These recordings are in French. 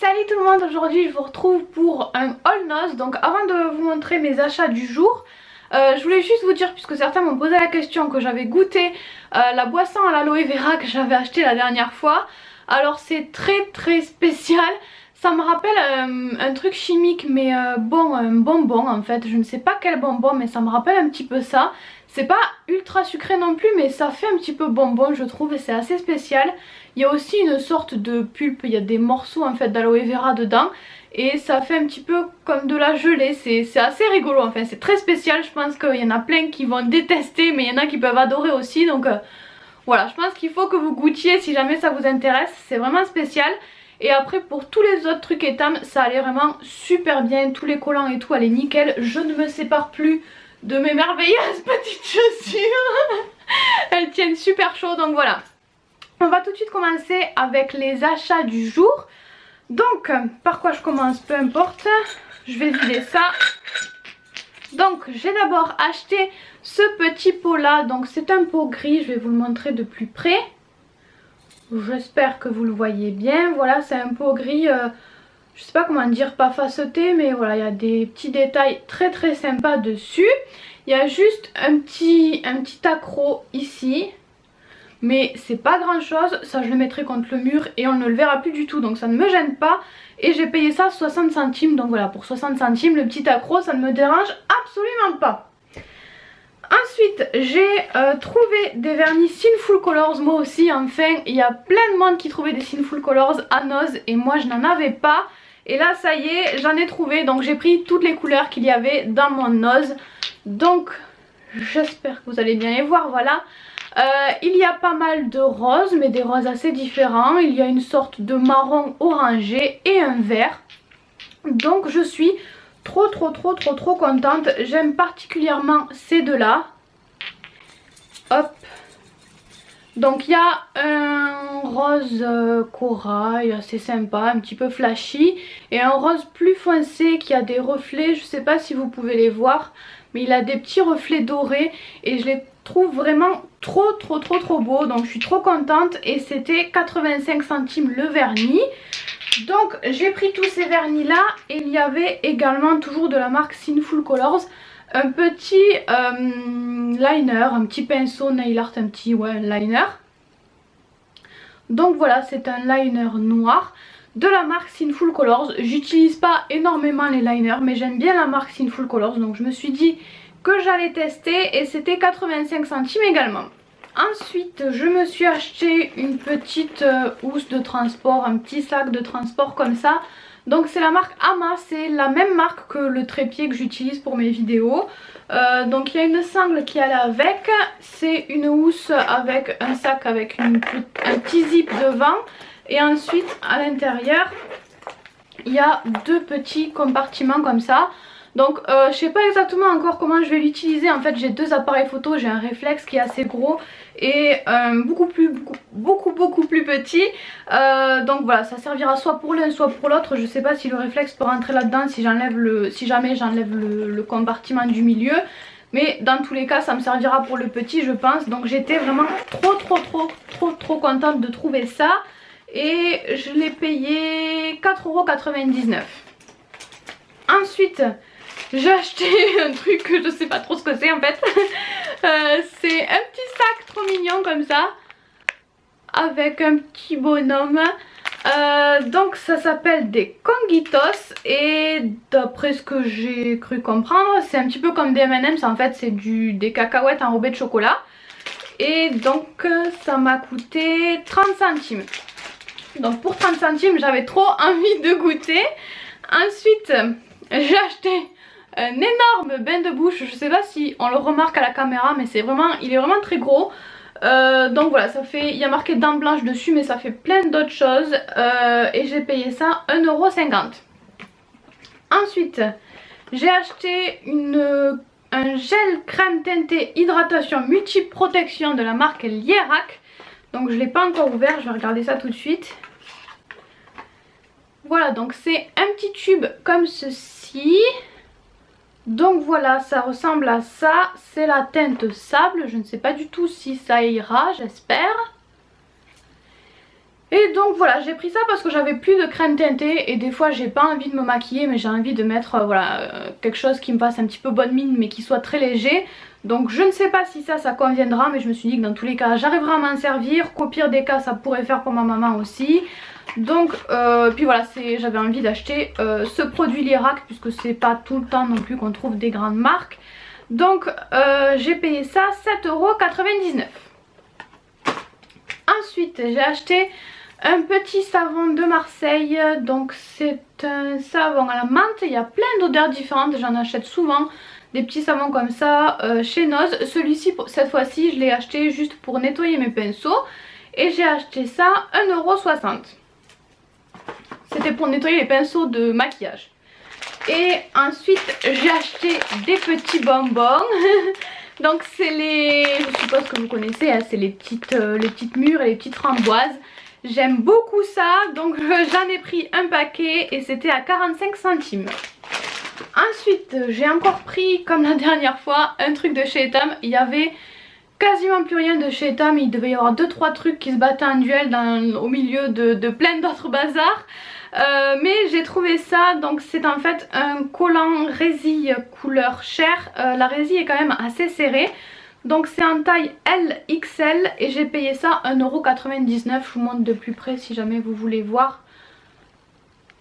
Salut tout le monde, aujourd'hui je vous retrouve pour un haul noz. Donc avant de vous montrer mes achats du jour, je voulais juste vous dire, puisque certains m'ont posé la question, que j'avais goûté la boisson à l'aloe vera que j'avais acheté la dernière fois. Alors c'est très spécial, ça me rappelle un truc chimique mais bon, un bonbon en fait. Je ne sais pas quel bonbon mais ça me rappelle un petit peu ça. C'est pas ultra sucré non plus mais ça fait un petit peu bonbon je trouve et c'est assez spécial. Il y a aussi une sorte de pulpe, il y a des morceaux en fait d'aloe vera dedans et ça fait un petit peu comme de la gelée, c'est assez rigolo, enfin c'est très spécial. Je pense qu'il y en a plein qui vont détester mais il y en a qui peuvent adorer aussi, donc voilà, je pense qu'il faut que vous goûtiez si jamais ça vous intéresse, c'est vraiment spécial. Et après pour tous les autres trucs Etam, ça allait vraiment super bien, tous les collants et tout allait nickel. Je ne me sépare plus de mes merveilleuses petites chaussures. Elles tiennent super chaud, donc voilà. On va tout de suite commencer avec les achats du jour. Donc par quoi je commence, peu importe, je vais vider ça. Donc j'ai d'abord acheté ce petit pot là, donc c'est un pot gris, je vais vous le montrer de plus près. J'espère que vous le voyez bien. Voilà, c'est un pot gris, je sais pas comment dire, pas faceté, mais voilà, il y a des petits détails très sympas dessus. Il y a juste un petit accroc ici, mais c'est pas grand chose, ça je le mettrai contre le mur et on ne le verra plus du tout, donc ça ne me gêne pas. Et j'ai payé ça 60 centimes, donc voilà, pour 60 centimes le petit accroc ça ne me dérange absolument pas. Ensuite j'ai trouvé des vernis Sinful Colors, moi aussi enfin. Il y a plein de monde qui trouvait des Sinful Colors à noz et moi je n'en avais pas. Et là ça y est, j'en ai trouvé, donc j'ai pris toutes les couleurs qu'il y avait dans mon noz. Donc j'espère que vous allez bien les voir, voilà. Il y a pas mal de roses, mais des roses assez différents. Il y a une sorte de marron orangé et un vert. Donc je suis trop contente. J'aime particulièrement ces deux là. Hop. Donc il y a un rose corail assez sympa, un petit peu flashy, et un rose plus foncé qui a des reflets, je sais pas si vous pouvez les voir, mais il a des petits reflets dorés et je les trouve vraiment trop beau, donc je suis trop contente. Et c'était 85 centimes le vernis. Donc j'ai pris tous ces vernis là et il y avait également toujours de la marque Sinful Colors un petit liner, un petit pinceau nail art, un petit liner. Donc voilà, c'est un liner noir de la marque Sinful Colors. J'utilise pas énormément les liners mais j'aime bien la marque Sinful Colors, donc je me suis dit que j'allais tester et c'était 85 centimes également. Ensuite je me suis acheté une petite housse de transport, un petit sac de transport comme ça. Donc c'est la marque Ama, c'est la même marque que le trépied que j'utilise pour mes vidéos. Donc il y a une sangle qui allait avec, c'est une housse avec un sac avec un petit zip devant. Et ensuite à l'intérieur il y a deux petits compartiments comme ça. Donc je sais pas exactement encore comment je vais l'utiliser. En fait j'ai deux appareils photo, j'ai un réflexe qui est assez gros et beaucoup plus petit. Donc voilà, ça servira soit pour l'un soit pour l'autre. Je sais pas si le réflexe peut rentrer là-dedans si jamais j'enlève le compartiment du milieu. Mais dans tous les cas ça me servira pour le petit je pense. Donc j'étais vraiment trop contente de trouver ça. Et je l'ai payé 4,99 €. Ensuite j'ai acheté un truc que je sais pas trop ce que c'est en fait. C'est un petit sac trop mignon comme ça, avec un petit bonhomme. Donc ça s'appelle des Conguitos. Et d'après ce que j'ai cru comprendre, c'est un petit peu comme des M&M's. En fait c'est des cacahuètes enrobées de chocolat. Et donc ça m'a coûté 30 centimes. Donc pour 30 centimes j'avais trop envie de goûter. Ensuite j'ai acheté un énorme bain de bouche. Je sais pas si on le remarque à la caméra mais il est vraiment très gros. Donc voilà, ça fait, il y a marqué dents blanches dessus mais ça fait plein d'autres choses. Et j'ai payé ça 1,50 €. Ensuite j'ai acheté un gel crème teintée hydratation multi-protection de la marque Lierac. Donc je ne l'ai pas encore ouvert, je vais regarder ça tout de suite. Voilà, donc c'est un petit tube comme ceci. Donc voilà, ça ressemble à ça. C'est la teinte sable, je ne sais pas du tout si ça ira, j'espère. Et donc voilà, j'ai pris ça parce que j'avais plus de crème teintée et des fois j'ai pas envie de me maquiller mais j'ai envie de mettre quelque chose qui me fasse un petit peu bonne mine mais qui soit très léger. Donc je ne sais pas si ça conviendra, mais je me suis dit que dans tous les cas j'arriverai à m'en servir, qu'au pire des cas ça pourrait faire pour ma maman aussi. Donc puis voilà, j'avais envie d'acheter ce produit Lirac puisque c'est pas tout le temps non plus qu'on trouve des grandes marques. Donc j'ai payé ça 7,99 €. Ensuite j'ai acheté un petit savon de Marseille, donc c'est un savon à la menthe, il y a plein d'odeurs différentes, j'en achète souvent des petits savons comme ça chez Noz. Celui-ci cette fois-ci je l'ai acheté juste pour nettoyer mes pinceaux et j'ai acheté ça 1,60 €. C'était pour nettoyer les pinceaux de maquillage. Et ensuite j'ai acheté des petits bonbons. Donc c'est je suppose que vous connaissez, hein, c'est les petites mûres et les petites framboises. J'aime beaucoup ça, donc j'en ai pris un paquet et c'était à 45 centimes. Ensuite j'ai encore pris, comme la dernière fois, un truc de chez Etam. Il y avait quasiment plus rien de chez Etam, il devait y avoir 2-3 trucs qui se battaient en duel au milieu de plein d'autres bazars. Mais j'ai trouvé ça, donc c'est en fait un collant résille couleur chair. La résille est quand même assez serrée. Donc c'est en taille LXL et j'ai payé ça 1,99 €. Je vous montre de plus près si jamais vous voulez voir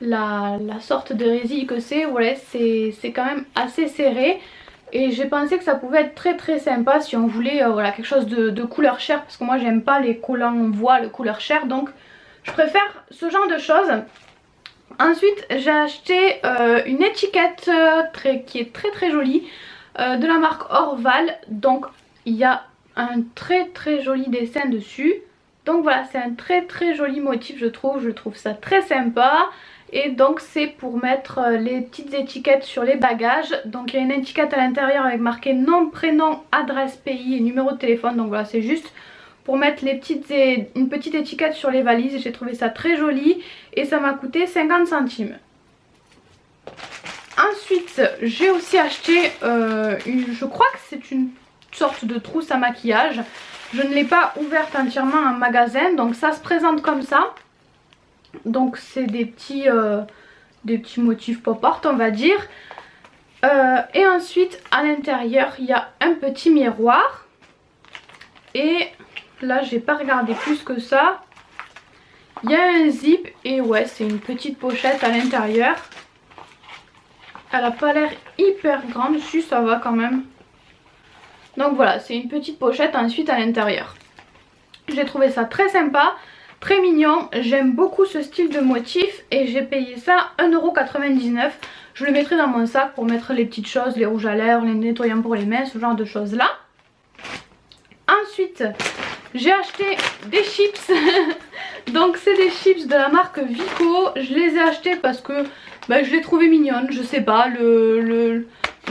la sorte de résille que c'est. Voilà, c'est quand même assez serré. Et j'ai pensé que ça pouvait être très sympa si on voulait voilà, quelque chose de couleur chair. Parce que moi j'aime pas les collants voile couleur chair. Donc je préfère ce genre de choses. Ensuite j'ai acheté une étiquette qui est très jolie de la marque Orval. Donc il y a un très joli dessin dessus. Donc voilà, c'est un très joli motif je trouve ça très sympa. Et donc c'est pour mettre les petites étiquettes sur les bagages. Donc il y a une étiquette à l'intérieur avec marqué nom, prénom, adresse, pays et numéro de téléphone. Donc voilà, c'est juste pour mettre une petite étiquette sur les valises. J'ai trouvé ça très joli et ça m'a coûté 50 centimes. Ensuite j'ai aussi acheté, je crois que c'est une sorte de trousse à maquillage. Je ne l'ai pas ouverte entièrement en magasin, donc ça se présente comme ça. Donc c'est des petits motifs pop art on va dire. Et ensuite à l'intérieur il y a un petit miroir. Et là j'ai pas regardé plus que ça. Il y a un zip et ouais, c'est une petite pochette à l'intérieur. Elle a pas l'air hyper grande, si ça va quand même. Donc voilà, c'est une petite pochette ensuite à l'intérieur. J'ai trouvé ça très sympa, très mignon. J'aime beaucoup ce style de motif et j'ai payé ça 1,99 €. Je le mettrai dans mon sac pour mettre les petites choses, les rouges à lèvres, les nettoyants pour les mains, ce genre de choses là. Ensuite j'ai acheté des chips. Donc c'est des chips de la marque Vico. Je les ai achetés parce que je les trouvais mignonnes. Je sais pas, le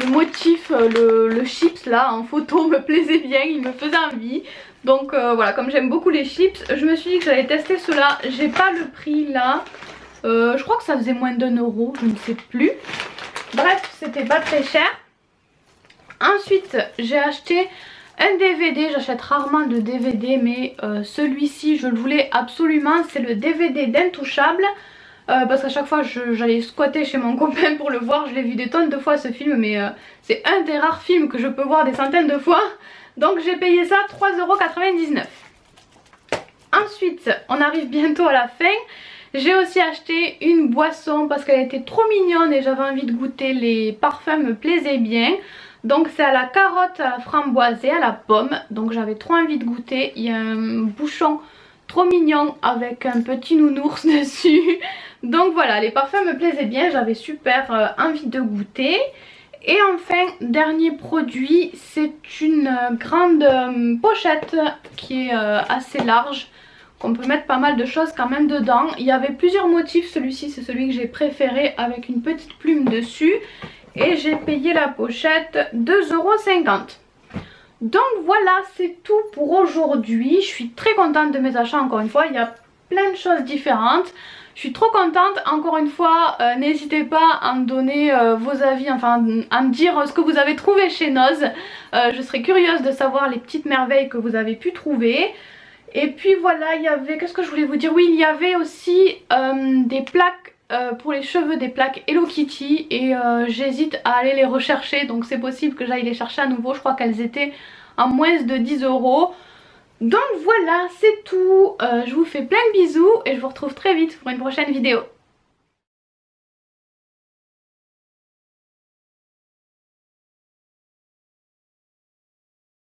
motif, le chips là en photo me plaisait bien, il me faisait envie. Donc voilà, comme j'aime beaucoup les chips, je me suis dit que j'allais tester ceux-là. J'ai pas le prix là. Je crois que ça faisait moins d'1 €, je ne sais plus. Bref, c'était pas très cher. Ensuite j'ai acheté un DVD, j'achète rarement de DVD mais celui-ci je le voulais absolument, c'est le DVD d'Intouchable. Parce qu'à chaque fois j'allais squatter chez mon copain pour le voir, je l'ai vu des tonnes de fois ce film mais c'est un des rares films que je peux voir des centaines de fois. Donc j'ai payé ça 3,99 €. Ensuite on arrive bientôt à la fin. J'ai aussi acheté une boisson parce qu'elle était trop mignonne et j'avais envie de goûter, les parfums me plaisaient bien. Donc c'est à la carotte, à la framboise et à la pomme. Donc j'avais trop envie de goûter. Il y a un bouchon trop mignon avec un petit nounours dessus. Donc voilà, les parfums me plaisaient bien, j'avais super envie de goûter. Et enfin, dernier produit, c'est une grande pochette qui est assez large, qu'on peut mettre pas mal de choses quand même dedans. Il y avait plusieurs motifs, celui-ci c'est celui que j'ai préféré avec une petite plume dessus. Et j'ai payé la pochette 2,50 €. Donc voilà, c'est tout pour aujourd'hui. Je suis très contente de mes achats encore une fois. Il y a plein de choses différentes. Je suis trop contente. Encore une fois, n'hésitez pas à me donner vos avis, enfin à me dire ce que vous avez trouvé chez Noz. Je serais curieuse de savoir les petites merveilles que vous avez pu trouver. Et puis voilà, il y avait, qu'est-ce que je voulais vous dire, oui il y avait aussi des plaques pour les cheveux, des plaques Hello Kitty, et j'hésite à aller les rechercher, donc c'est possible que j'aille les chercher à nouveau. Je crois qu'elles étaient à moins de 10 €. Donc voilà, c'est tout. Je vous fais plein de bisous et je vous retrouve très vite pour une prochaine vidéo.